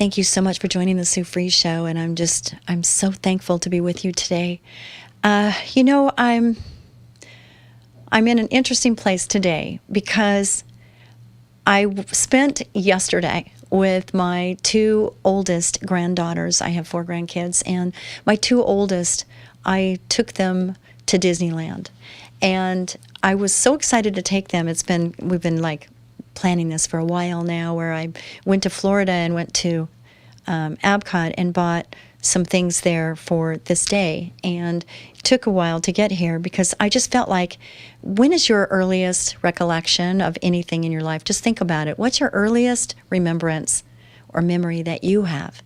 Thank you so much for joining the Sue Fries Show, and I'm so thankful to be with you today. I'm in an interesting place today because I spent yesterday with my two oldest granddaughters. I have 4 grandkids, and my 2 oldest, I took them to Disneyland, and I was so excited to take them. We've been like planning this for a while now, where I went to Florida and went to Epcot and bought some things there for this day. And it took a while to get here because I just felt like, when is your earliest recollection of anything in your life? Just think about it. What's your earliest remembrance or memory that you have?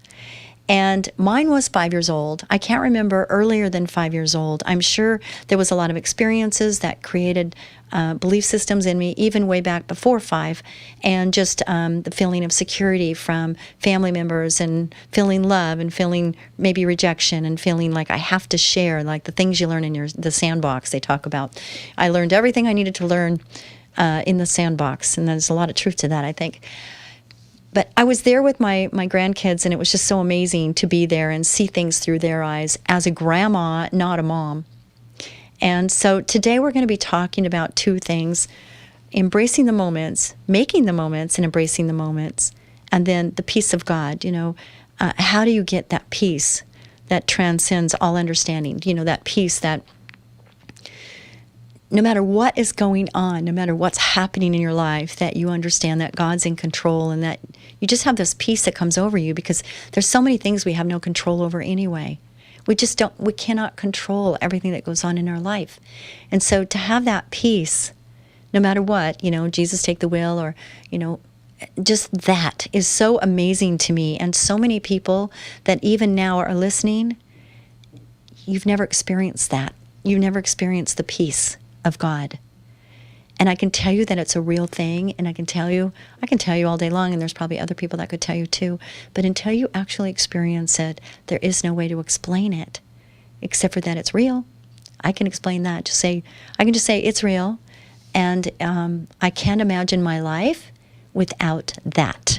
And mine was 5 years old. I can't remember earlier than 5 years old. I'm sure there was a lot of experiences that created belief systems in me, even way back before 5, and just the feeling of security from family members, and feeling love, and feeling maybe rejection, and feeling like I have to share, like the things you learn in the sandbox they talk about. I learned everything I needed to learn in the sandbox, and there's a lot of truth to that, I think. But I was there with my grandkids, and it was just so amazing to be there and see things through their eyes as a grandma, not a mom. And so today we're going to be talking about 2 things: embracing the moments, making the moments, and embracing the moments, and then the peace of God. How do you get that peace that transcends all understanding? That peace that no matter what is going on, no matter what's happening in your life, that you understand that God's in control, and that you just have this peace that comes over you, because there's so many things we have no control over anyway. We cannot control everything that goes on in our life. And so to have that peace, no matter what, Jesus take the wheel, or, just that is so amazing to me. And so many people that even now are listening, you've never experienced that. You've never experienced the peace of God. And I can tell you that it's a real thing, and I can tell you all day long, and there's probably other people that could tell you too, but until you actually experience it, there is no way to explain it, except for that it's real. I can explain that. I can just say it's real, and I can't imagine my life without that.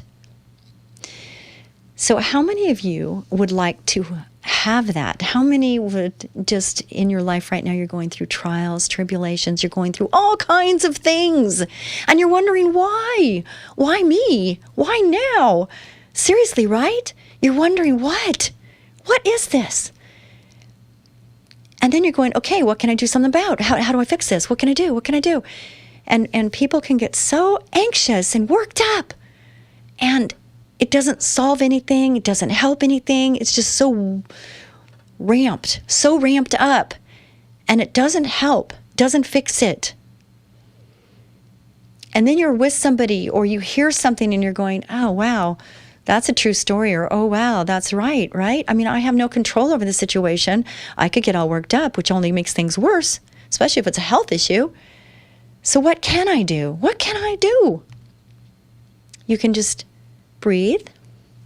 So how many of you would like to have that? How many would just, in your life right now, you're going through trials, tribulations, you're going through all kinds of things, and you're wondering why? Why me? Why now? Seriously, right? You're wondering what? What is this? And then you're going, okay, what can I do something about? How do I fix this? What can I do? What can I do? And people can get so anxious and worked up, and it doesn't solve anything. It doesn't help anything. It's just so ramped up, and it doesn't help, doesn't fix it. And then you're with somebody, or you hear something, and you're going, oh, wow, that's a true story, or oh, wow, that's right? I mean, I have no control over the situation. I could get all worked up, which only makes things worse, especially if it's a health issue. So what can I do? What can I do? You can just breathe,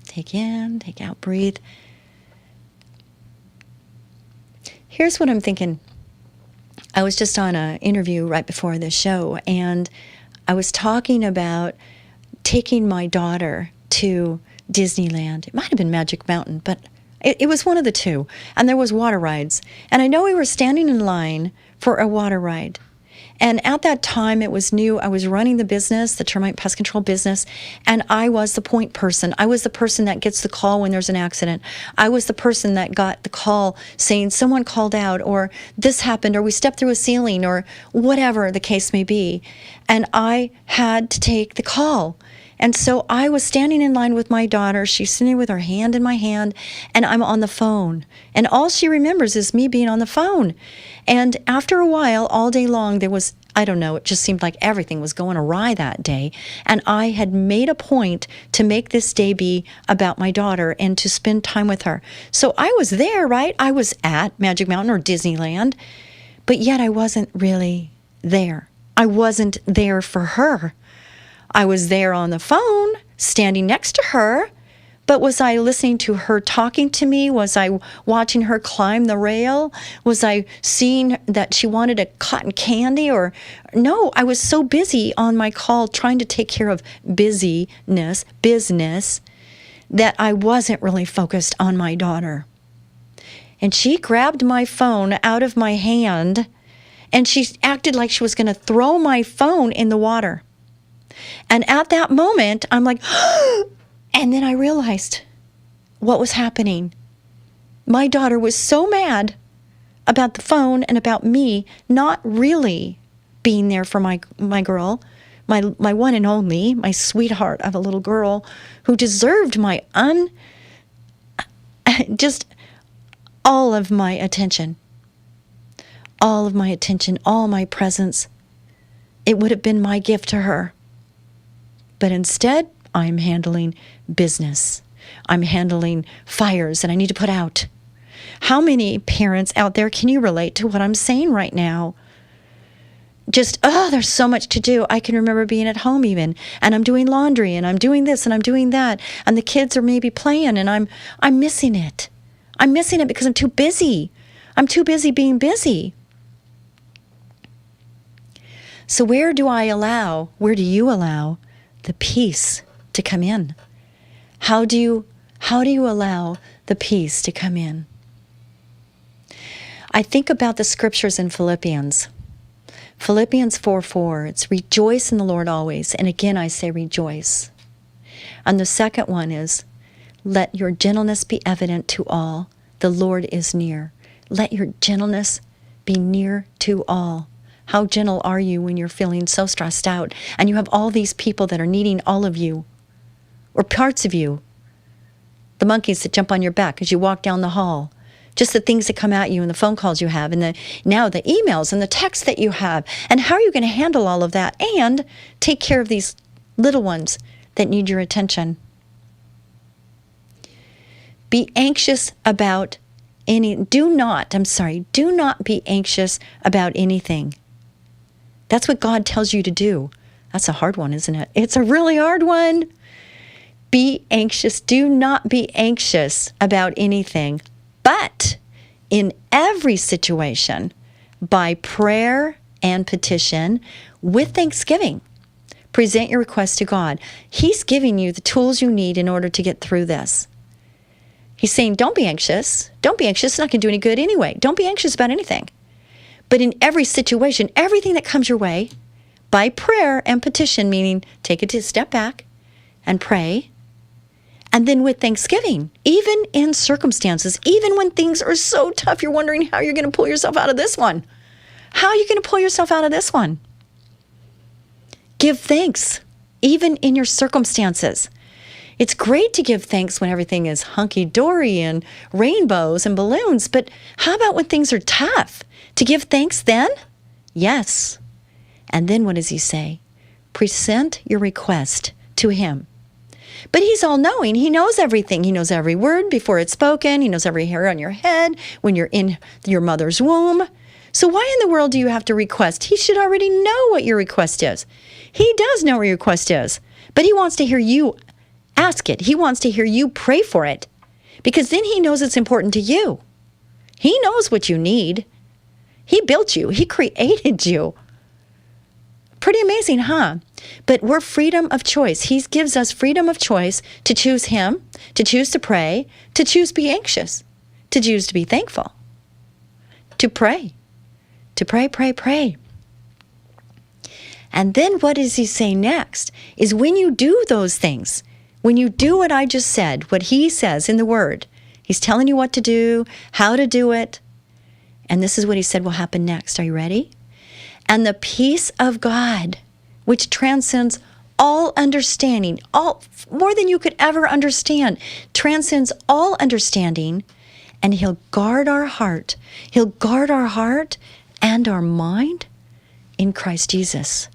take in, take out, breathe. Here's what I'm thinking. I was just on an interview right before this show, and I was talking about taking my daughter to Disneyland. It might have been Magic Mountain, but it was one of the 2. And there was water rides. And I know we were standing in line for a water ride. And at that time, it was new. I was running the business, the termite pest control business, and I was the point person. I was the person that gets the call when there's an accident. I was the person that got the call saying someone called out, or this happened, or we stepped through a ceiling, or whatever the case may be. And I had to take the call. And so I was standing in line with my daughter. She's sitting with her hand in my hand, and I'm on the phone. And all she remembers is me being on the phone. And after a while, all day long, there was, I don't know, it just seemed like everything was going awry that day. And I had made a point to make this day be about my daughter and to spend time with her. So I was there, right? I was at Magic Mountain or Disneyland, but yet I wasn't really there. I wasn't there for her. I was there on the phone, standing next to her, but was I listening to her talking to me? Was I watching her climb the rail? Was I seeing that she wanted a cotton candy? Or no, I was so busy on my call trying to take care of business, that I wasn't really focused on my daughter. And she grabbed my phone out of my hand, and she acted like she was going to throw my phone in the water. And at that moment, I'm like, and then I realized what was happening. My daughter was so mad about the phone and about me not really being there for my girl, my one and only, my sweetheart of a little girl who deserved my just all of my attention, all my presence. It would have been my gift to her. But instead, I'm handling business. I'm handling fires that I need to put out. How many parents out there can you relate to what I'm saying right now? Just, there's so much to do. I can remember being at home even, and I'm doing laundry, and I'm doing this, and I'm doing that, and the kids are maybe playing, and I'm missing it. I'm missing it because I'm too busy. I'm too busy being busy. So where do you allow the peace to come in? How do you allow the peace to come in? I think about the scriptures in Philippians 4:4. It's rejoice in the Lord always. And again, I say rejoice. And the second one is, let your gentleness be evident to all. The Lord is near. Let your gentleness be near to all. How gentle are you when you're feeling so stressed out and you have all these people that are needing all of you or parts of you? The monkeys that jump on your back as you walk down the hall. Just the things that come at you and the phone calls you have and now the emails and the texts that you have. And how are you going to handle all of that and take care of these little ones that need your attention? Be anxious about do not be anxious about anything. That's what God tells you to do. That's a hard one, isn't it? It's a really hard one. Be anxious. Do not be anxious about anything, but in every situation, by prayer and petition, with thanksgiving, present your request to God. He's giving you the tools you need in order to get through this. He's saying, don't be anxious. Don't be anxious. It's not going to do any good anyway. Don't be anxious about anything. But in every situation, everything that comes your way, by prayer and petition, meaning take a step back and pray, and then with thanksgiving, even in circumstances, even when things are so tough, you're wondering how you're going to pull yourself out of this one. How are you going to pull yourself out of this one? Give thanks, even in your circumstances. It's great to give thanks when everything is hunky-dory and rainbows and balloons, but how about when things are tough? To give thanks then? Yes. And then what does he say? Present your request to him. But he's all-knowing. He knows everything. He knows every word before it's spoken. He knows every hair on your head when you're in your mother's womb. So why in the world do you have to request? He should already know what your request is. He does know what your request is, but he wants to hear you ask it. He wants to hear you pray for it, because then he knows it's important to you. He knows what you need. He built you. He created you. Pretty amazing, huh? But we're freedom of choice. He gives us freedom of choice to choose him, to choose to pray, to choose to be anxious, to choose to be thankful, to pray. Pray. And then what does he say next? Is when you do those things, when you do what I just said, what he says in the Word, he's telling you what to do, how to do it. And this is what he said will happen next. Are you ready? And the peace of God, which transcends all understanding, more than you could ever understand, transcends all understanding, and he'll guard our heart. He'll guard our heart and our mind in Christ Jesus.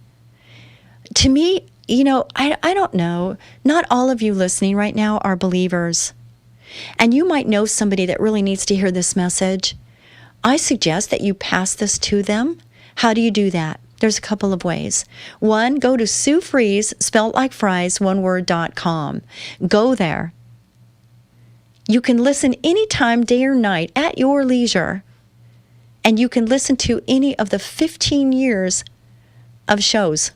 To me, I don't know. Not all of you listening right now are believers. And you might know somebody that really needs to hear this message. I suggest that you pass this to them. How do you do that? There's a couple of ways. One, go to Sue Fries, spelled like fries, oneword.com. Go there. You can listen anytime, day or night, at your leisure. And you can listen to any of the 15 years of shows.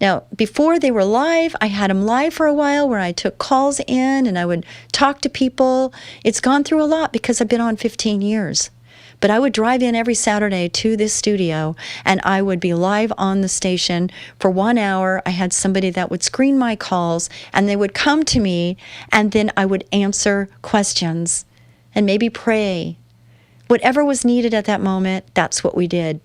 Now, before they were live, I had them live for a while where I took calls in and I would talk to people. It's gone through a lot because I've been on 15 years. But I would drive in every Saturday to this studio and I would be live on the station for 1 hour. I had somebody that would screen my calls and they would come to me and then I would answer questions and maybe pray. Whatever was needed at that moment, that's what we did.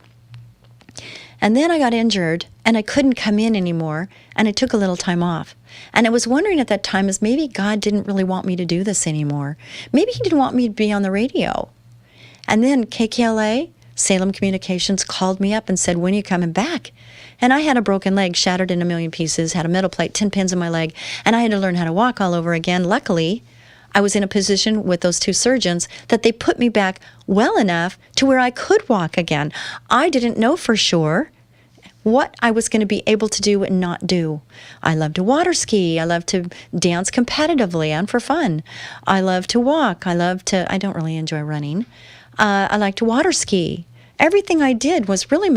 And then I got injured and I couldn't come in anymore and I took a little time off. And I was wondering at that time is maybe God didn't really want me to do this anymore. Maybe he didn't want me to be on the radio. And then KKLA, Salem Communications, called me up and said, when are you coming back? And I had a broken leg, shattered in a million pieces, had a metal plate, 10 pins in my leg, and I had to learn how to walk all over again. Luckily, I was in a position with those two surgeons that they put me back well enough to where I could walk again. I didn't know for sure what I was going to be able to do and not do. I love to water ski. I love to dance competitively and for fun. I love to walk. I don't really enjoy running. I like to water ski. Everything I did was really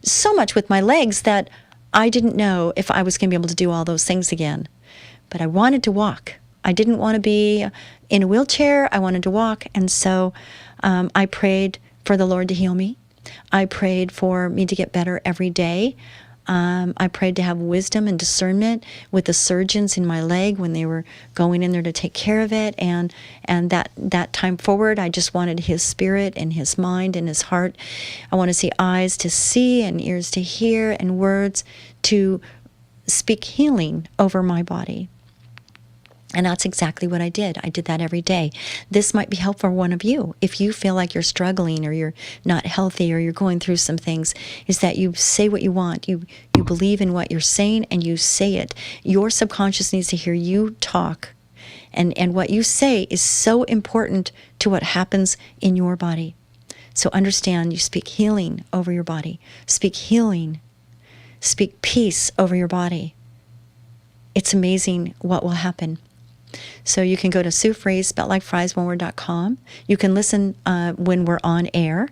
so much with my legs that I didn't know if I was going to be able to do all those things again. But I wanted to walk. I didn't want to be in a wheelchair. I wanted to walk. And so I prayed for the Lord to heal me. I prayed for me to get better every day. I prayed to have wisdom and discernment with the surgeons in my leg when they were going in there to take care of it. And that time forward, I just wanted his spirit and his mind and his heart. I want to see eyes to see and ears to hear and words to speak healing over my body. And that's exactly what I did. I did that every day. This might be helpful for one of you. If you feel like you're struggling or you're not healthy or you're going through some things, is that you say what you want. You believe in what you're saying and you say it. Your subconscious needs to hear you talk. And what you say is so important to what happens in your body. So understand, you speak healing over your body. Speak healing. Speak peace over your body. It's amazing what will happen. So you can go to Sue Fries, spelled like fries, one word.com. You can listen when we're on air.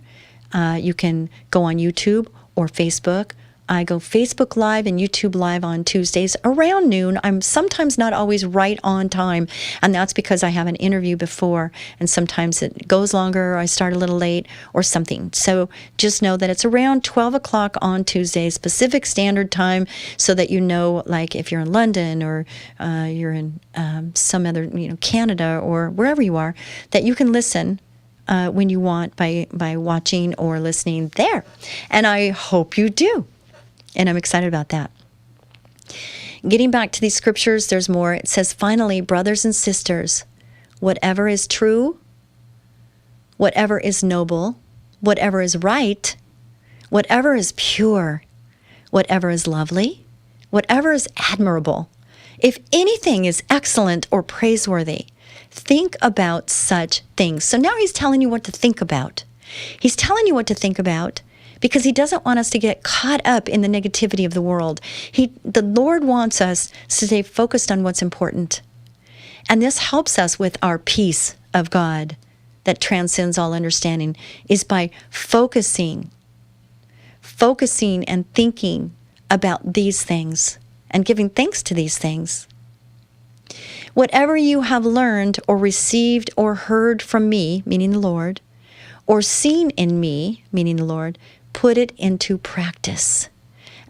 You can go on YouTube or Facebook. I go Facebook Live and YouTube Live on Tuesdays around noon. I'm sometimes not always right on time, and that's because I have an interview before, and sometimes it goes longer, or I start a little late, or something. So just know that it's around 12 o'clock on Tuesdays, Pacific Standard Time, so that you know, like if you're in London or you're in some other, Canada or wherever you are, that you can listen when you want by watching or listening there. And I hope you do. And I'm excited about that. Getting back to these scriptures, there's more. It says, finally, brothers and sisters, whatever is true, whatever is noble, whatever is right, whatever is pure, whatever is lovely, whatever is admirable, if anything is excellent or praiseworthy, think about such things. So now he's telling you what to think about. He's telling you what to think about, because he doesn't want us to get caught up in the negativity of the world. The Lord wants us to stay focused on what's important. And this helps us with our peace of God that transcends all understanding, is by focusing and thinking about these things and giving thanks to these things. Whatever you have learned or received or heard from me, meaning the Lord, or seen in me, meaning the Lord, put it into practice.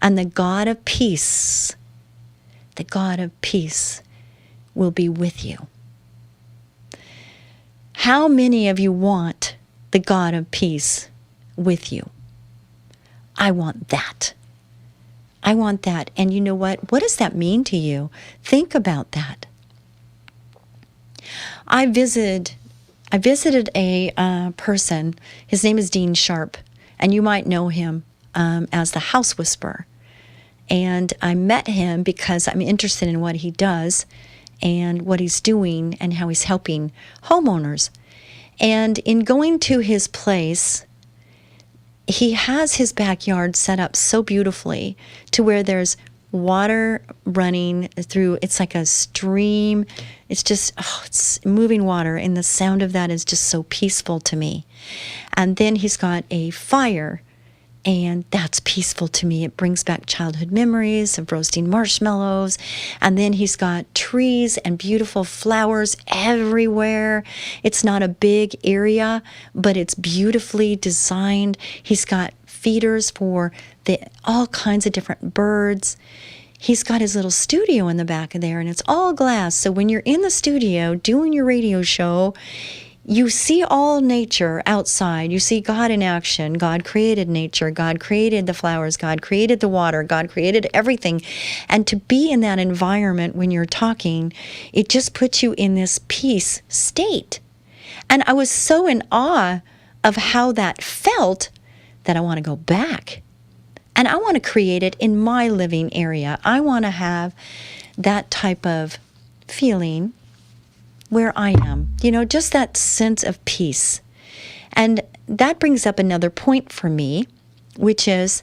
And the God of peace will be with you. How many of you want the God of peace with you? I want that. I want that. And you know what? What does that mean to you? Think about that. I visited a person. His name is Dean Sharp. And you might know him as the House Whisperer. And I met him because I'm interested in what he does and what he's doing and how he's helping homeowners. And in going to his place, he has his backyard set up so beautifully to where there's water running through. It's like a stream. It's just, it's moving water, and the sound of that is just so peaceful to me. And then he's got a fire, And that's peaceful to me. It brings back childhood memories of roasting marshmallows. And then he's got trees and beautiful flowers everywhere. It's not a big area, but it's beautifully designed. He's got feeders for all kinds of different birds. He's got his little studio in the back of there, and it's all glass. So when you're in the studio doing your radio show, you see all nature outside. You see God in action. God created nature. God created the flowers. God created the water. God created everything. And to be in that environment when you're talking, it just puts you in this peace state. And I was so in awe of how that felt that I want to go back. And I want to create it in my living area. I want to have that type of feeling where I am, just that sense of peace. And that brings up another point for me, which is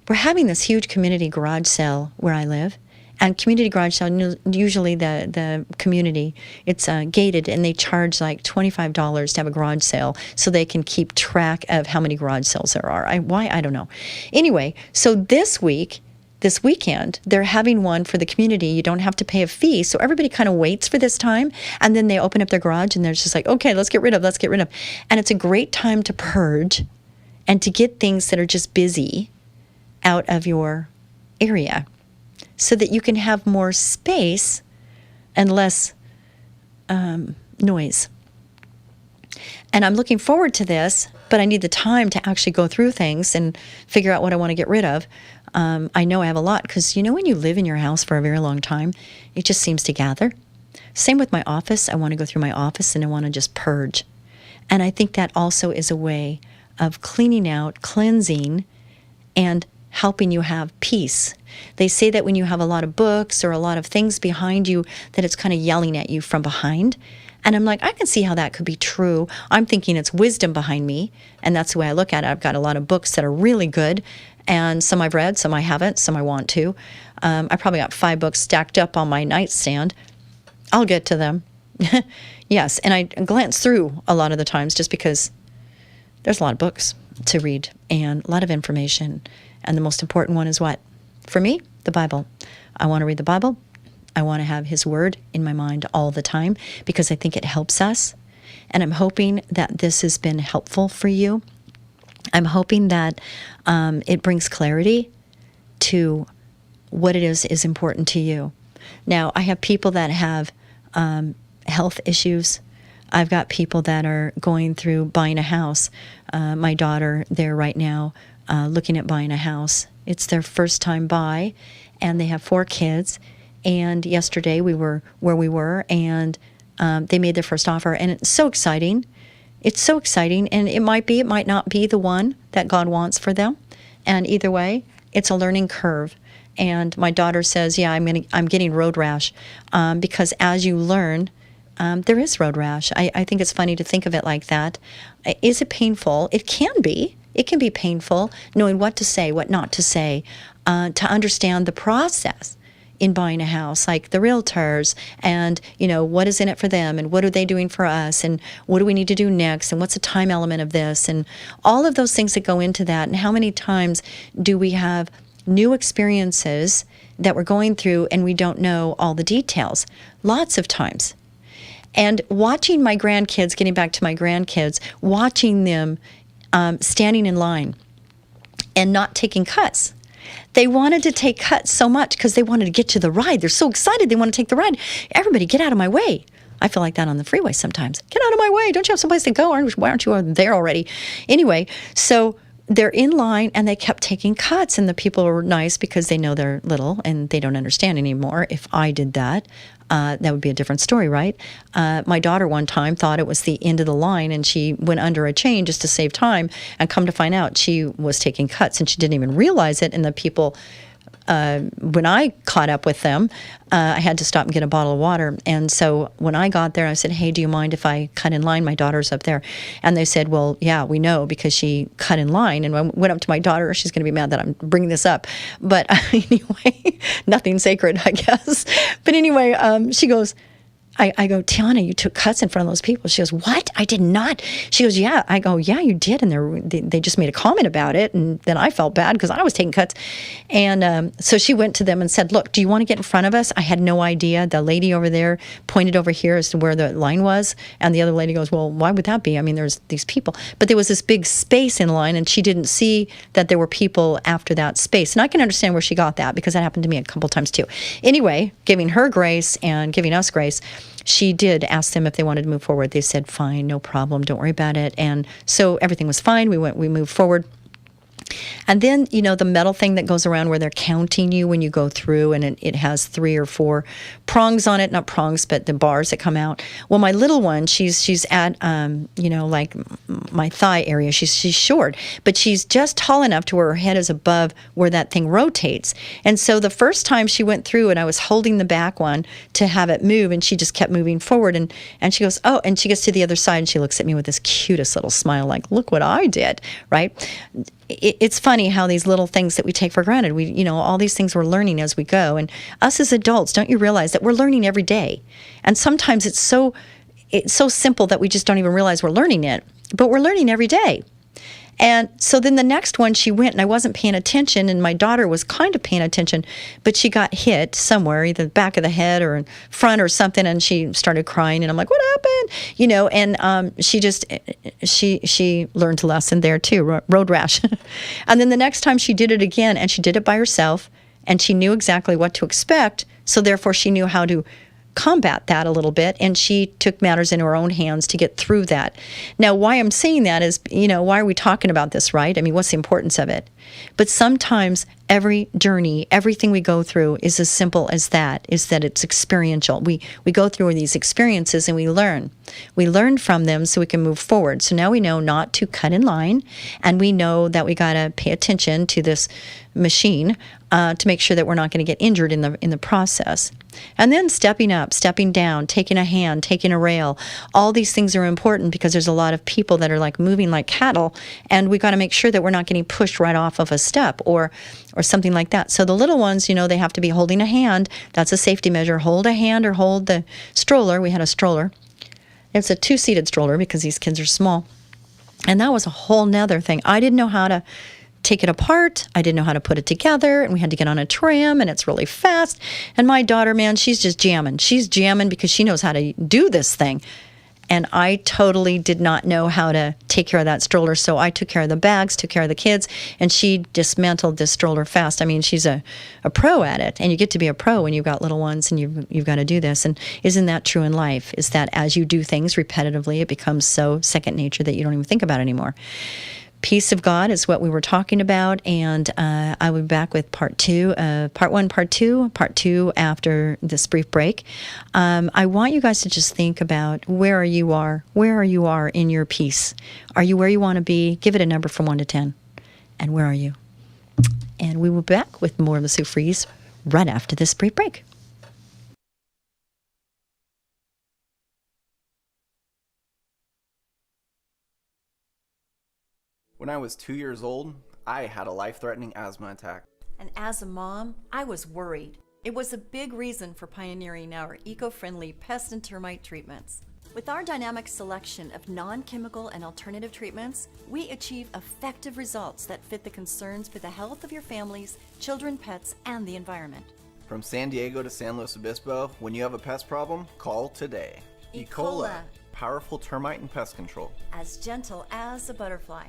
we're having this huge community garage sale where I live. And community garage sale, usually the community, it's gated, and they charge like $25 to have a garage sale so they can keep track of how many garage sales there are. Why? I don't know. Anyway, so this weekend, they're having one for the community. You don't have to pay a fee. So everybody kind of waits for this time. And then they open up their garage and they're just like, okay, let's get rid of. And it's a great time to purge and to get things that are just busy out of your area so that you can have more space and less noise. And I'm looking forward to this, but I need the time to actually go through things and figure out what I want to get rid of. I know I have a lot because, when you live in your house for a very long time, it just seems to gather. Same with my office. I want to go through my office and I want to just purge. And I think that also is a way of cleaning out, cleansing, and helping you have peace. They say that when you have a lot of books or a lot of things behind you, that it's kind of yelling at you from behind. And I'm like, I can see how that could be true. I'm thinking it's wisdom behind me. And that's the way I look at it. I've got a lot of books that are really good. And some I've read, some I haven't, some I want to. I probably got 5 books stacked up on my nightstand. I'll get to them. Yes, and I glance through a lot of the times just because there's a lot of books to read and a lot of information. And the most important one is what? For me, the Bible. I want to read the Bible. I want to have His Word in my mind all the time because I think it helps us. And I'm hoping that this has been helpful for you. I'm hoping that it brings clarity to what it is important to you. Now, I have people that have health issues. I've got people that are going through buying a house. My daughter, they're right now looking at buying a house. It's their first time buy, and they have 4 kids. And yesterday we were where we were, and they made their first offer, and it's so exciting. It's so exciting, and it might not be the one that God wants for them. And either way, it's a learning curve. And my daughter says, yeah, I'm getting road rash because as you learn, there is road rash. I think it's funny to think of it like that. Is it painful? It can be. It can be painful knowing what to say, what not to say, to understand the process in buying a house, like the realtors and, what is in it for them and what are they doing for us and what do we need to do next and what's the time element of this and all of those things that go into that. And how many times do we have new experiences that we're going through and we don't know all the details? Lots of times. And watching my grandkids, getting back to my grandkids, watching them standing in line and not taking cuts. They wanted to take cuts so much because they wanted to get to the ride. They're so excited they want to take the ride. Everybody, get out of my way. I feel like that on the freeway sometimes. Get out of my way. Don't you have someplace to go? Why aren't you there already? Anyway, so they're in line and they kept taking cuts. And the people were nice because they know they're little and they don't understand anymore. If I did that, that would be a different story, right? My daughter one time thought it was the end of the line and she went under a chain just to save time and come to find out she was taking cuts and she didn't even realize it. And the people, when I caught up with them, I had to stop and get a bottle of water. And so when I got there, I said, hey, do you mind if I cut in line? My daughter's up there. And they said, well, yeah, we know because she cut in line. And I went up to my daughter. She's going to be mad that I'm bringing this up. But anyway, nothing sacred, I guess. But anyway, she goes, I go, Tiana, you took cuts in front of those people. She goes, what? I did not. She goes, yeah. I go, yeah, you did. And they just made a comment about it. And then I felt bad because I was taking cuts. And so she went to them and said, look, do you want to get in front of us? I had no idea. The lady over there pointed over here as to where the line was. And the other lady goes, well, why would that be? I mean, there's these people. But there was this big space in line, and she didn't see that there were people after that space. And I can understand where she got that, because that happened to me a couple times too. Anyway, giving her grace and giving us grace, she did ask them if they wanted to move forward. They said, fine, no problem, don't worry about it. And so everything was fine. We moved forward. And then, you know, the metal thing that goes around where they're counting you when you go through, and it has 3 or 4 prongs on it, not prongs, but the bars that come out. Well, my little one, she's at, you know, like my thigh area. She's short, but she's just tall enough to where her head is above where that thing rotates. And so the first time she went through, and I was holding the back one to have it move, and she just kept moving forward. And she goes, oh, and she gets to the other side, and she looks at me with this cutest little smile, like, look what I did, right? It's funny how these little things that we take for granted, you know, all these things we're learning as we go. And us as adults, don't you realize that we're learning every day? And sometimes it's so simple that we just don't even realize we're learning it, but we're learning every day. And so then the next one, she went, and I wasn't paying attention, and my daughter was kind of paying attention, but she got hit somewhere, either the back of the head or in front or something, and she started crying, and I'm like, what happened? You know, and she learned a lesson there too, road rash. And then the next time she did it again, and she did it by herself, and she knew exactly what to expect, so therefore she knew how to combat that a little bit, and she took matters into her own hands to get through that. Now, why I'm saying that is, you know, why are we talking about this, right? I mean, what's the importance of it? But sometimes every journey, everything we go through is as simple as that, is that it's experiential. We go through these experiences and we learn. We learn from them so we can move forward. So now we know not to cut in line, and we know that we got to pay attention to this machine to make sure that we're not going to get injured in the process. And then stepping up, stepping down, taking a hand, taking a rail. All these things are important because there's a lot of people that are like moving like cattle, and we got to make sure that we're not getting pushed right off of a step or something like that. So the little ones, you know, they have to be holding a hand. That's a safety measure. Hold a hand or hold the stroller. We had a stroller. It's a 2-seated stroller because these kids are small. And that was a whole nother thing. I didn't know how to take it apart. I didn't know how to put it together, and we had to get on a tram, and it's really fast. And my daughter, man, she's just jamming. She's jamming because she knows how to do this thing. And I totally did not know how to take care of that stroller, so I took care of the bags, took care of the kids, and she dismantled this stroller fast. I mean, she's a pro at it, and you get to be a pro when you've got little ones and you've got to do this. And isn't that true in life? Is that as you do things repetitively, it becomes so second nature that you don't even think about it anymore. Peace of God is what we were talking about, and I will be back with part 1, part 2 after this brief break. I want you guys to just think about where you are in your peace. Are you where you want to be? Give it a number from 1 to 10. And where are you? And we will be back with more of the Sue Fries right after this brief break. When I was 2 years old, I had a life-threatening asthma attack. And as a mom, I was worried. It was a big reason for pioneering our eco-friendly pest and termite treatments. With our dynamic selection of non-chemical and alternative treatments, we achieve effective results that fit the concerns for the health of your families, children, pets, and the environment. From San Diego to San Luis Obispo, when you have a pest problem, call today. Ecola. Powerful termite and pest control. As gentle as a butterfly.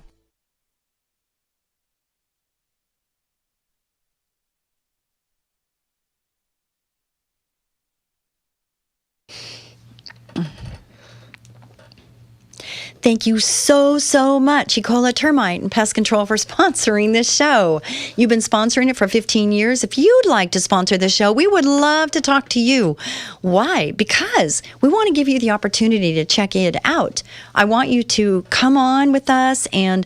Thank you so much, Ecola Termite and Pest Control, for sponsoring this show. You've been sponsoring it for 15 years. If you'd like to sponsor the show, we would love to talk to you. Why? Because we want to give you the opportunity to check it out. I want you to come on with us and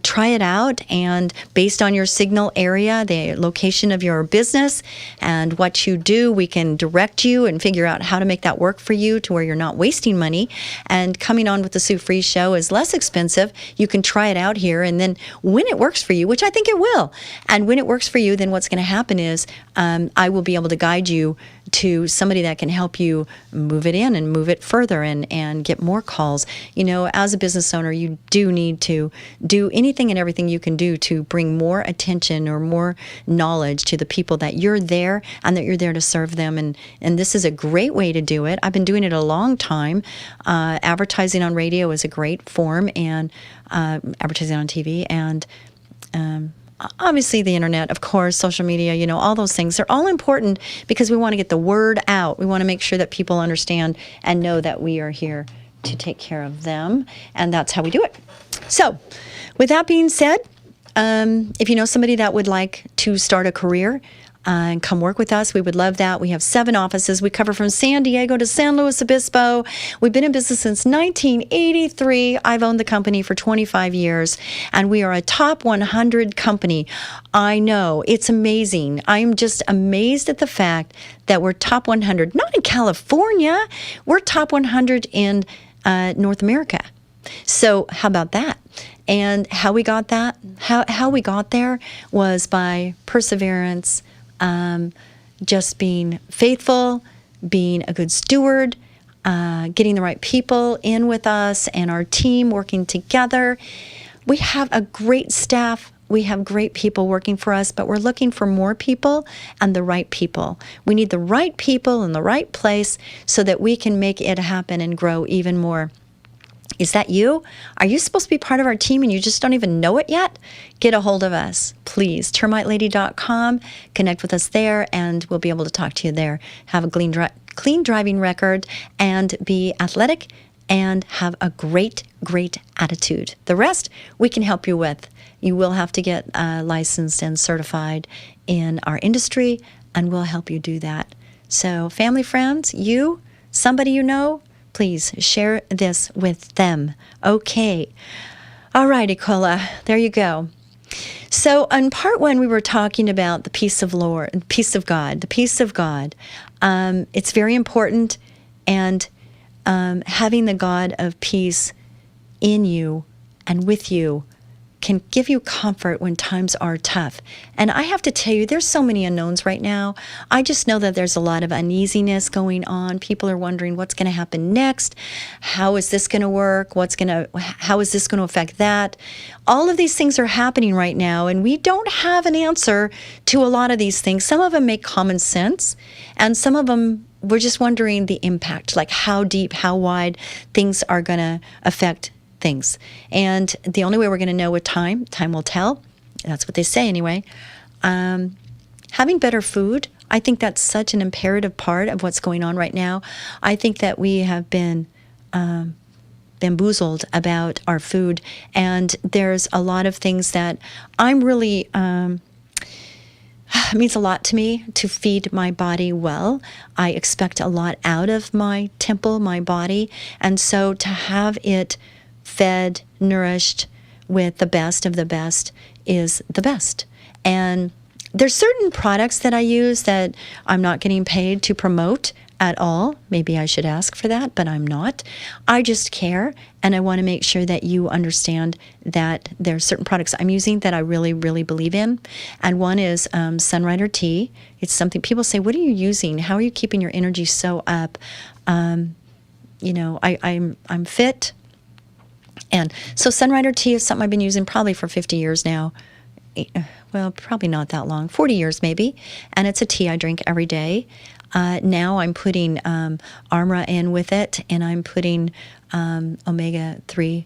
try it out, and based on your signal area, the location of your business, and what you do, we can direct you and figure out how to make that work for you to where you're not wasting money. And coming on with the Sue Fries Free show is less expensive. You can try it out here, and then when it works for you, which I think it will, and when it works for you, then what's going to happen is I will be able to guide you to somebody that can help you move it in and move it further and get more calls. You know, as a business owner, you do need to do anything and everything you can do to bring more attention or more knowledge to the people that you're there and that you're there to serve them. And this is a great way to do it. I've been doing it a long time. Advertising on radio is a great form, and advertising on TV, and obviously the internet, of course, social media, you know, all those things. They're all important because we want to get the word out. We want to make sure that people understand and know that we are here to take care of them, and that's how we do it. So, with that being said, if you know somebody that would like to start a career and come work with us, we would love that. We have 7 offices. We cover from San Diego to San Luis Obispo. We've been in business since 1983. I've owned the company for 25 years, and we are a top 100 company. I know, it's amazing. I'm just amazed at the fact that we're top 100, not in California, we're top 100 in North America. So how about that? And how we got that, how we got there was by perseverance, just being faithful, being a good steward, getting the right people in with us and our team working together. We have a great staff. We have great people working for us, but we're looking for more people and the right people. We need the right people in the right place so that we can make it happen and grow even more. Is that you? Are you supposed to be part of our team and you just don't even know it yet? Get a hold of us, please. TermiteLady.com. Connect with us there, and we'll be able to talk to you there. Have a clean driving record, and be athletic, and have a great attitude. The rest we can help you with. You will have to get licensed and certified in our industry, and we'll help you do that. So, family, friends, you, somebody you know, please share this with them. Okay. All righty, Cola. There you go. So on part 1, we were talking about the peace of God, the peace of God. It's very important, and having the God of peace in you and with you can give you comfort when times are tough. And I have to tell you, there's so many unknowns right now. I just know that there's a lot of uneasiness going on. People are wondering what's going to happen next. How is this going to work? How is this going to affect that? All of these things are happening right now, and we don't have an answer to a lot of these things. Some of them make common sense, and some of them we're just wondering the impact, like how deep, how wide things are going to affect things. And the only way we're going to know with time will tell. That's what they say anyway. Having better food, I think that's such an imperative part of what's going on right now. I think that we have been bamboozled about our food, and there's a lot of things that I'm really it means a lot to me to feed my body well. I expect a lot out of my temple, my body, and so to have it fed, nourished with the best of the best is the best. And there's certain products that I use that I'm not getting paid to promote at all. Maybe I should ask for that, but I'm not. I just care, and I want to make sure that you understand that there's certain products I'm using that I really, really believe in. And one is Sunrider Tea. It's something people say, what are you using? How are you keeping your energy so up? I'm fit. And so Sunrider Tea is something I've been using probably for 50 years now. Well, probably not that long, 40 years maybe. And it's a tea I drink every day. Now I'm putting Armra in with it, and I'm putting omega-3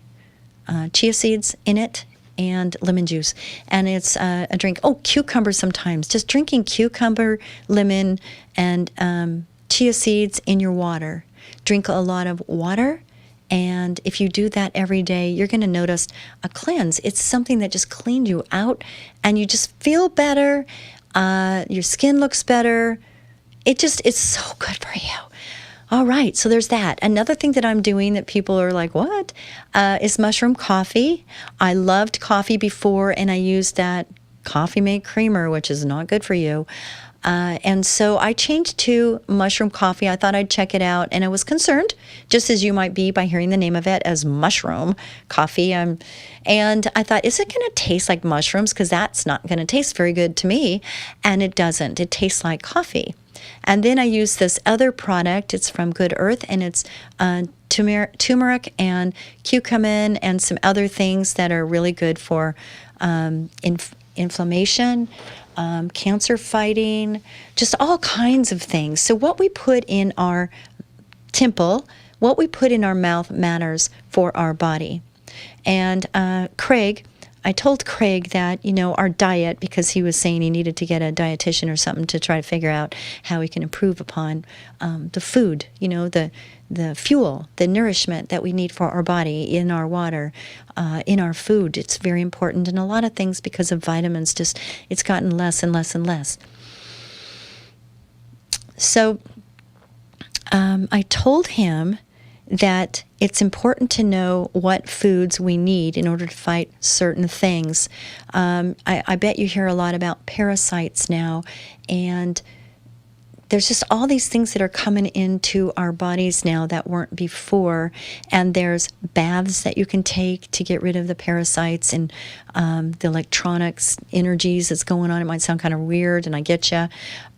chia seeds in it and lemon juice. And it's a drink. Oh, cucumber sometimes. Just drinking cucumber, lemon, and chia seeds in your water. Drink a lot of water. And if you do that every day, you're going to notice a cleanse. It's something that just cleaned you out, and you just feel better. Your skin looks better. It's so good for you. All right, so there's that. Another thing that I'm doing that people are like, what? Is mushroom coffee. I loved coffee before, and I used that coffee made creamer, which is not good for you. And so I changed to mushroom coffee. I thought I'd check it out, and I was concerned, just as you might be by hearing the name of it, as mushroom coffee. And I thought, is it going to taste like mushrooms? Because that's not going to taste very good to me. And it doesn't. It tastes like coffee. And then I used this other product. It's from Good Earth, and it's turmeric and curcumin and some other things that are really good for inflammation, cancer fighting, just all kinds of things. So what we put in our temple, what we put in our mouth matters for our body. And Craig, I told Craig that, our diet, because he was saying he needed to get a dietitian or something to try to figure out how he can improve upon the food, the fuel, the nourishment that we need for our body in our water, in our food. It's very important. And a lot of things, because of vitamins, it's gotten less and less and less. So I told him that it's important to know what foods we need in order to fight certain things. I bet you hear a lot about parasites now, and there's just all these things that are coming into our bodies now that weren't before, and there's baths that you can take to get rid of the parasites and the electronics energies that's going on. It might sound kind of weird, and I get you,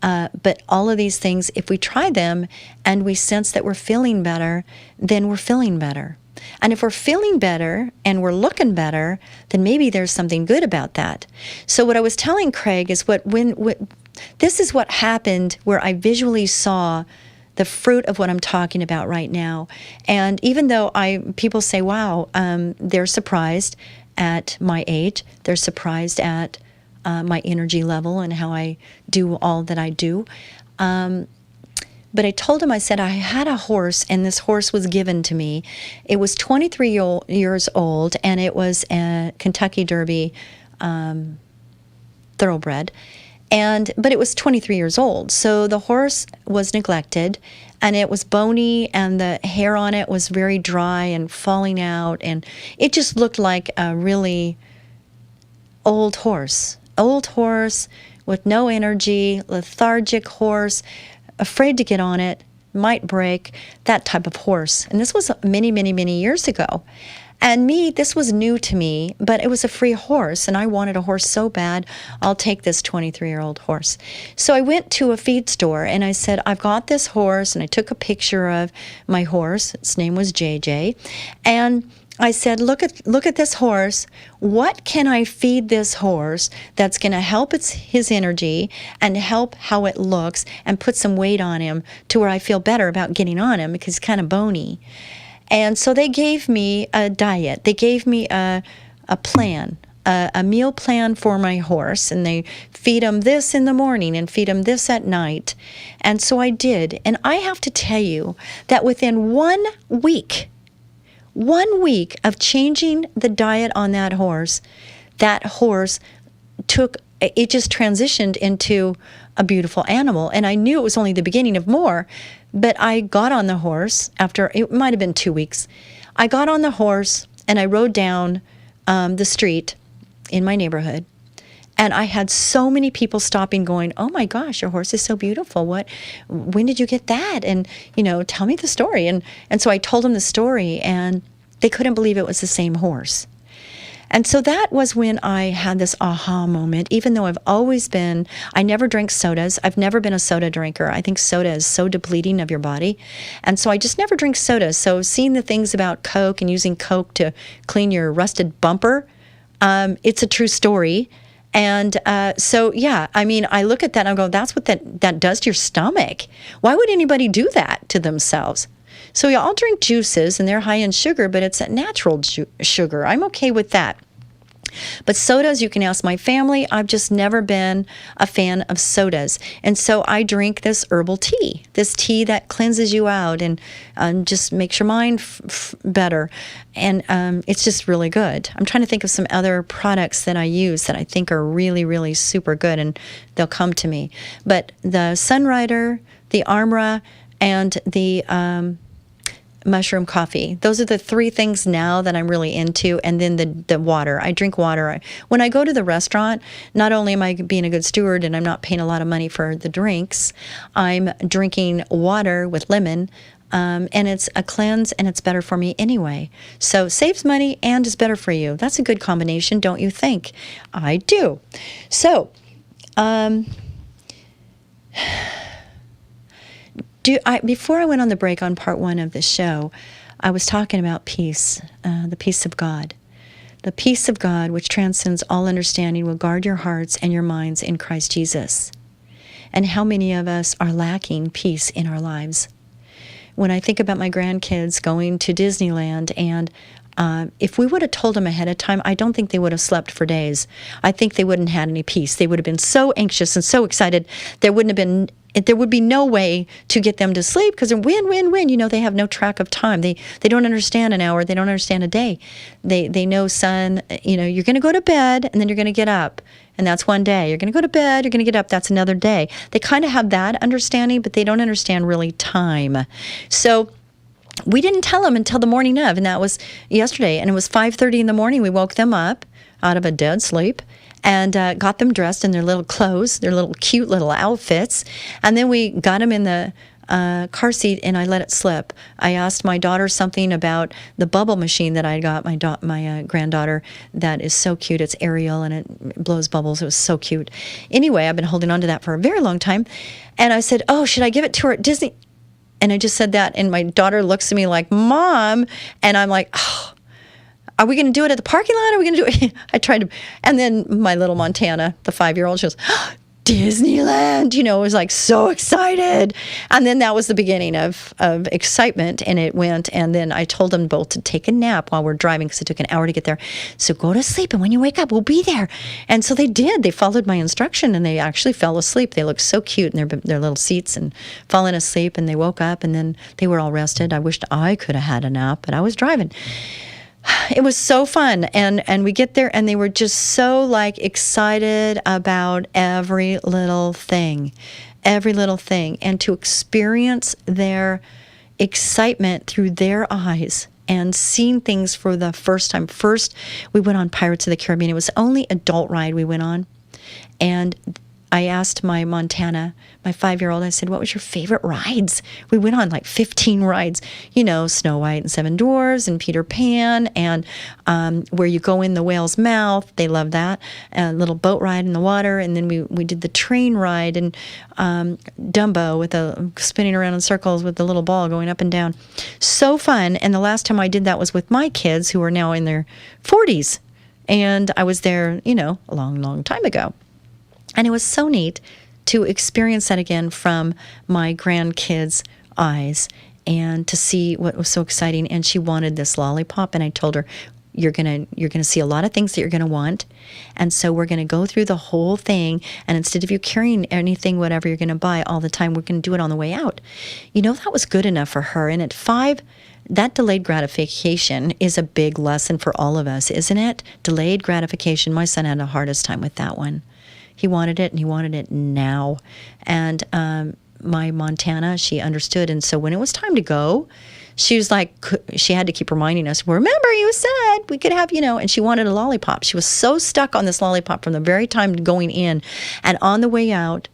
but all of these things, if we try them and we sense that we're feeling better, then we're feeling better. And if we're feeling better and we're looking better, then maybe there's something good about that. So what I was telling Craig is this is what happened where I visually saw the fruit of what I'm talking about right now. And even though people say, wow, they're surprised at my age, they're surprised at my energy level and how I do all that I do. But I told him, I said, I had a horse, and this horse was given to me. It was 23 years old, and it was a Kentucky Derby thoroughbred. But it was 23 years old. So the horse was neglected, and it was bony, and the hair on it was very dry and falling out. And it just looked like a really old horse with no energy, lethargic horse, afraid to get on it, might break, that type of horse. And this was many, many, many years ago. And this was new to me, but it was a free horse, and I wanted a horse so bad. I'll take this 23-year-old horse. So I went to a feed store, and I said, I've got this horse, and I took a picture of my horse. Its name was JJ. And I said, look at this horse. What can I feed this horse that's going to help his energy and help how it looks and put some weight on him to where I feel better about getting on him, because he's kind of bony. And so they gave me a diet. They gave me a plan, a meal plan for my horse, and they feed him this in the morning and feed him this at night. And so I did. And I have to tell you that within 1 week of changing the diet on that horse just transitioned into a beautiful animal. And I knew it was only the beginning of more, but I got on the horse after, it might have been 2 weeks. I got on the horse and I rode down the street in my neighborhood. And I had so many people stopping going, oh my gosh, your horse is so beautiful. When did you get that? And, tell me the story. And so I told them the story, and they couldn't believe it was the same horse. And so that was when I had this aha moment, even though I never drank sodas. I've never been a soda drinker. I think soda is so depleting of your body. And so I just never drink soda. So seeing the things about Coke and using Coke to clean your rusted bumper, it's a true story. And I look at that and I go, that's what that does to your stomach. Why would anybody do that to themselves? So we all drink juices, and they're high in sugar, but it's a natural sugar. I'm okay with that. But sodas, you can ask my family. I've just never been a fan of sodas. And so I drink this herbal tea, this tea that cleanses you out and just makes your mind better. And it's just really good. I'm trying to think of some other products that I use that I think are really, really super good, and they'll come to me. But the Sunrider, the Armra, and the mushroom coffee. Those are the three things now that I'm really into. And then the water. I drink water. When I go to the restaurant, not only am I being a good steward and I'm not paying a lot of money for the drinks, I'm drinking water with lemon. And it's a cleanse, and it's better for me anyway. So saves money and is better for you. That's a good combination, don't you think? I do. So, before I went on the break on part one of the show, I was talking about peace, the peace of God. The peace of God, which transcends all understanding, will guard your hearts and your minds in Christ Jesus. And how many of us are lacking peace in our lives? When I think about my grandkids going to Disneyland, and if we would have told them ahead of time, I don't think they would have slept for days. I think they wouldn't have had any peace. They would have been so anxious and so excited. There would be no way to get them to sleep, because when. You know, they have no track of time. They don't understand an hour. They don't understand a day. They know, son, you know, you're going to go to bed and then you're going to get up. And that's one day. You're going to go to bed, you're going to get up, that's another day. They kind of have that understanding, but they don't understand really time. So we didn't tell them until the morning of, and that was yesterday. And it was 5:30 in the morning. We woke them up out of a dead sleep and got them dressed in their little clothes, their little cute little outfits. And then we got them in the car seat, and I let it slip. I asked my daughter something about the bubble machine that I got my granddaughter. That is so cute. It's Ariel, and it blows bubbles. It was so cute. Anyway, I've been holding on to that for a very long time. And I said, oh, should I give it to her at Disney? And I just said that, and my daughter looks at me like, Mom, and I'm like, oh, are we going to do it at the parking lot? Are we going to do it? I tried to, and then my little Montana, the 5-year-old, she goes, oh, Disneyland, you know, was like so excited. And then that was the beginning of excitement, and it went. And then I told them both to take a nap while we're driving, because it took an hour to get there. So go to sleep, and when you wake up, we'll be there. And so they did. They followed my instruction, and they actually fell asleep. They looked so cute in their little seats and falling asleep, and they woke up, and then they were all rested. I wished I could have had a nap, but I was driving. It was so fun, and we get there, and they were just so like excited about every little thing, and to experience their excitement through their eyes and seeing things for the first time. First, we went on Pirates of the Caribbean. It was the only adult ride we went on, and I asked my Montana, my 5-year-old, I said, what was your favorite rides? We went on like 15 rides, you know, Snow White and Seven Dwarfs and Peter Pan, and where you go in the whale's mouth. They love that. A little boat ride in the water. And then we did the train ride, and Dumbo with spinning around in circles with the little ball going up and down. So fun. And the last time I did that was with my kids, who are now in their 40s. And I was there, you know, a long, long time ago. And it was so neat to experience that again from my grandkids' eyes, and to see what was so exciting. And she wanted this lollipop, and I told her, you're gonna see a lot of things that you're gonna want, and so we're gonna go through the whole thing. And instead of you carrying anything, whatever you're gonna buy all the time, we're gonna do it on the way out. You know, that was good enough for her. And at 5, that delayed gratification is a big lesson for all of us, isn't it? Delayed gratification. My son had the hardest time with that one. He wanted it, and he wanted it now. And my Montana, she understood. And so when it was time to go, she was like, she had to keep reminding us, remember, you said we could have, you know, and she wanted a lollipop. She was so stuck on this lollipop from the very time going in. And on the way out,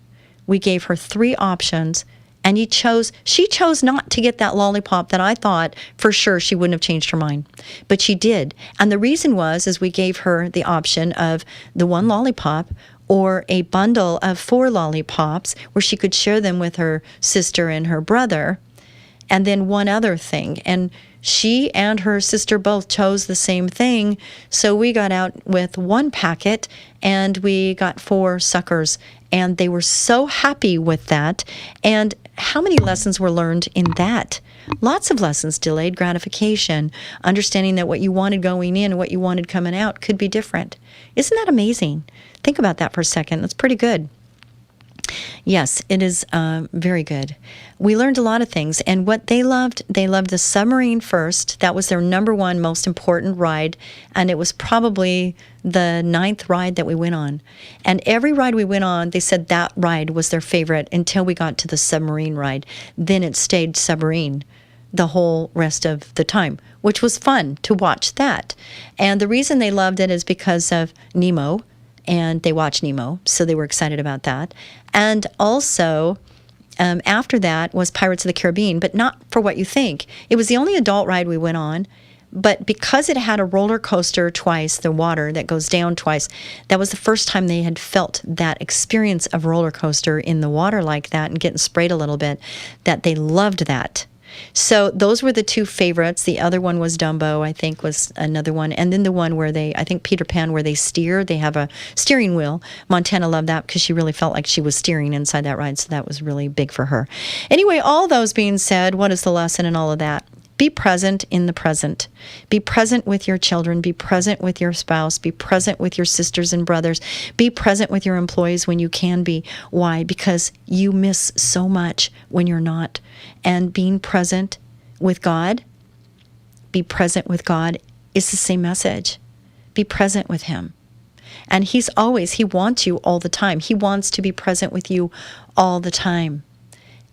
we gave her 3 options. And she chose not to get that lollipop that I thought for sure she wouldn't have changed her mind. But she did. And the reason is we gave her the option of the 1 lollipop, or a bundle of 4 lollipops where she could share them with her sister and her brother, and then one other thing. And she and her sister both chose the same thing, so we got out with 1 packet, and we got 4 suckers, and they were so happy with that. And how many lessons were learned in that? Lots of lessons. Delayed gratification, understanding that what you wanted going in and what you wanted coming out could be different. Isn't that amazing? Think about that for a second. That's pretty good. Yes, it is very good. We learned a lot of things. And what they loved the submarine first. That was their number 1 most important ride. And it was probably the 9th ride that we went on. And every ride we went on, they said that ride was their favorite until we got to the submarine ride. Then it stayed submarine. the whole rest of the time, which was fun to watch that. And the reason they loved it is because of Nemo, and they watched Nemo, so they were excited about that. And also, after that was Pirates of the Caribbean, but not for what you think. It was the only adult ride we went on, but because it had a roller coaster twice, the water that goes down twice, that was the first time they had felt that experience of roller coaster in the water like that and getting sprayed a little bit, that they loved that. So those were the two favorites. The other one was Dumbo, I think, was another one. And then the one where I think Peter Pan, where they steer, they have a steering wheel. Montana loved that because she really felt like she was steering inside that ride. So that was really big for her. Anyway, all those being said, what is the lesson in all of that? Be present in the present. Be present with your children. Be present with your spouse. Be present with your sisters and brothers. Be present with your employees when you can be. Why? Because you miss so much when you're not. And being present with God, be present with God is the same message. Be present with Him. And He wants you all the time. He wants to be present with you all the time.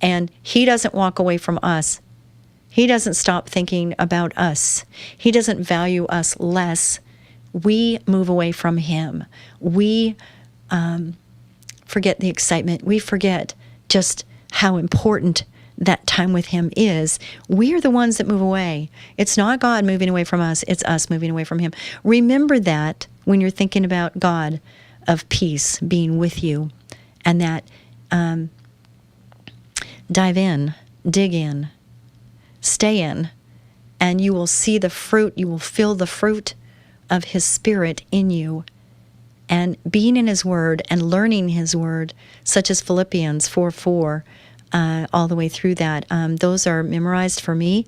And He doesn't walk away from us. He doesn't stop thinking about us. He doesn't value us less. We move away from Him. We forget the excitement. We forget just how important that time with Him is. We are the ones that move away. It's not God moving away from us. It's us moving away from Him. Remember that when you're thinking about God of peace being with you, and that dive in, dig in, stay in, and you will see the fruit. You will feel the fruit of His Spirit in you. And being in His Word and learning His Word, such as Philippians 4:4, all the way through that. Those are memorized for me,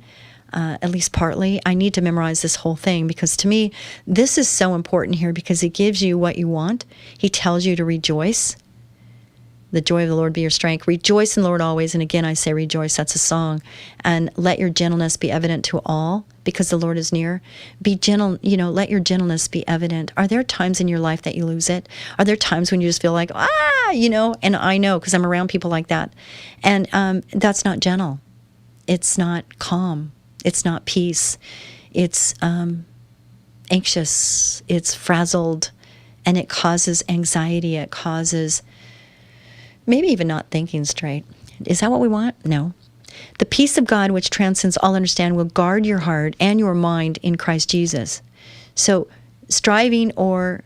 at least partly. I need to memorize this whole thing because to me, this is so important here because it gives you what you want. He tells you to rejoice. The joy of the Lord be your strength. Rejoice in the Lord always. And again, I say rejoice. That's a song. And let your gentleness be evident to all because the Lord is near. Be gentle, let your gentleness be evident. Are there times in your life that you lose it? Are there times when you just feel like, and I know because I'm around people like that. And that's not gentle. It's not calm. It's not peace. It's anxious. It's frazzled. And it causes anxiety. It causes maybe even not thinking straight. Is that what we want? No. The peace of God, which transcends all understanding, will guard your heart and your mind in Christ Jesus. So striving or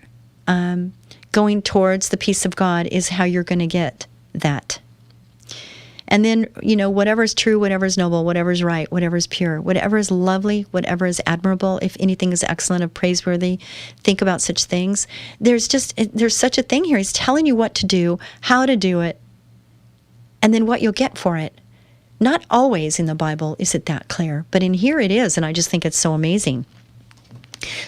going towards the peace of God is how you're going to get that. And then, whatever is true, whatever is noble, whatever is right, whatever is pure, whatever is lovely, whatever is admirable, if anything is excellent or praiseworthy, think about such things. There's such a thing here. He's telling you what to do, how to do it, and then what you'll get for it. Not always in the Bible is it that clear, but in here it is, and I just think it's so amazing.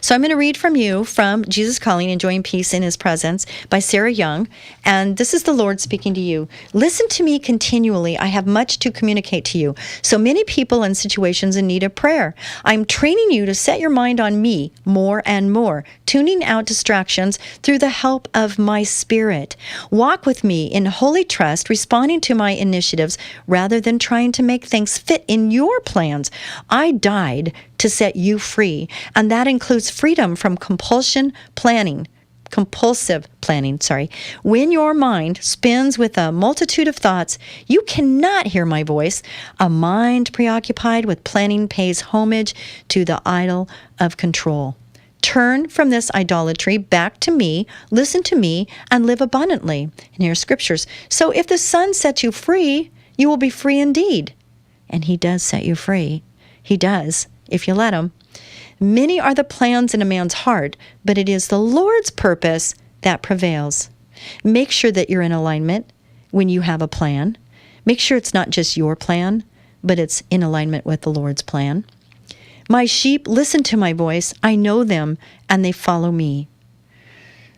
So I'm going to read from Jesus Calling, Enjoying Peace in His Presence by Sarah Young. And this is the Lord speaking to you. Listen to me continually. I have much to communicate to you. So many people and situations in need of prayer. I'm training you to set your mind on me more and more, tuning out distractions through the help of my Spirit. Walk with me in holy trust, responding to my initiatives rather than trying to make things fit in your plans. I died to set you free, and that includes freedom from compulsive planning. When your mind spins with a multitude of thoughts, you cannot hear my voice. A mind preoccupied with planning pays homage to the idol of control. Turn from this idolatry back to me, listen to me, and live abundantly. And here are scriptures. So if the Son sets you free, you will be free indeed. And He does set you free. He does, if you let Him. Many are the plans in a man's heart, but it is the Lord's purpose that prevails. Make sure that you're in alignment when you have a plan. Make sure it's not just your plan, but it's in alignment with the Lord's plan. My sheep listen to my voice. I know them, and they follow me.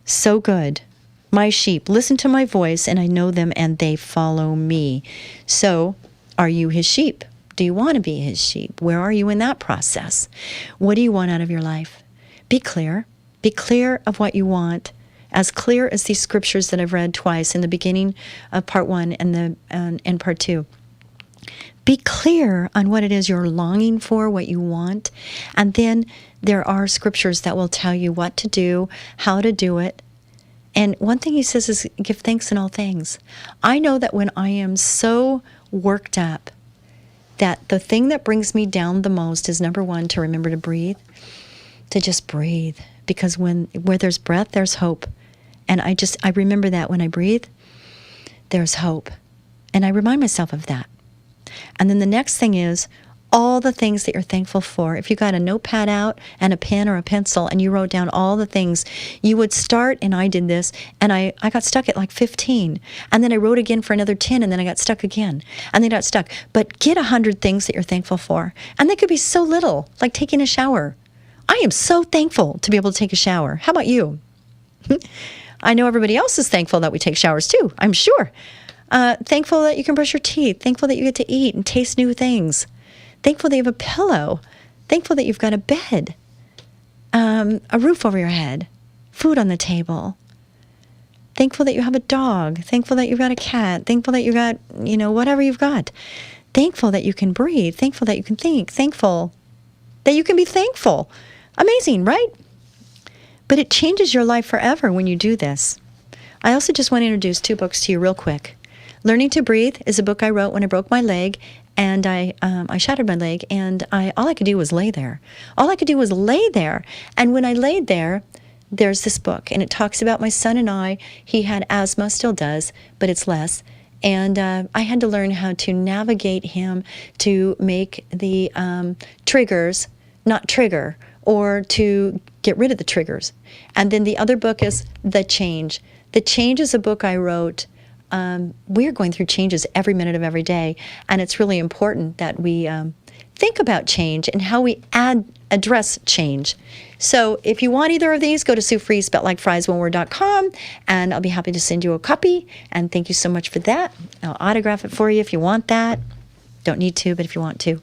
So good. My sheep listen to my voice, and I know them, and they follow me. So, are you His sheep? Do you want to be His sheep? Where are you in that process? What do you want out of your life? Be clear. Be clear of what you want, as clear as these scriptures that I've read twice in the beginning of part 1 and part 2. Be clear on what it is you're longing for, what you want. And then there are scriptures that will tell you what to do, how to do it. And one thing he says is give thanks in all things. I know that when I am so worked up, that the thing that brings me down the most is, number one, to remember to breathe, to just breathe. Because where there's breath, there's hope. And I remember that when I breathe, there's hope. And I remind myself of that. And then the next thing is all the things that you're thankful for. If you got a notepad out and a pen or a pencil and you wrote down all the things, you would start, and I did this, and I got stuck at like 15. And then I wrote again for another 10, and then I got stuck again. And then I got stuck. But get 100 things that you're thankful for. And they could be so little, like taking a shower. I am so thankful to be able to take a shower. How about you? I know everybody else is thankful that we take showers too, I'm sure. Thankful that you can brush your teeth. Thankful that you get to eat and taste new things. Thankful that you have a pillow. Thankful that you've got a bed, a roof over your head, food on the table. Thankful that you have a dog. Thankful that you've got a cat. Thankful that you got, whatever you've got. Thankful that you can breathe. Thankful that you can think. Thankful that you can be thankful. Amazing, right? But it changes your life forever when you do this. I also just want to introduce 2 books to you real quick. Learning to Breathe is a book I wrote when I broke my leg, and I shattered my leg, and all I could do was lay there. All I could do was lay there. And when I laid there, there's this book, and it talks about my son and I. He had asthma, still does, but it's less. And I had to learn how to navigate him to make the triggers not trigger, or to get rid of the triggers. And then the other book is The Change. The Change is a book I wrote. We are going through changes every minute of every day, and it's really important that we think about change and how we address change. So if you want either of these, go to SueFries, spelled like fries, one word.com, and I'll be happy to send you a copy. And thank you so much for that. I'll autograph it for you if you want that. Don't need to, but if you want to.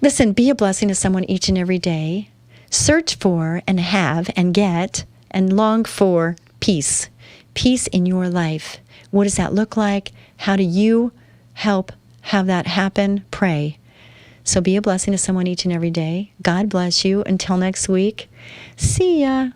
Listen, be a blessing to someone each and every day. Search for and have and get and long for peace. Peace in your life. What does that look like? How do you help have that happen? Pray. So be a blessing to someone each and every day. God bless you. Until next week. See ya.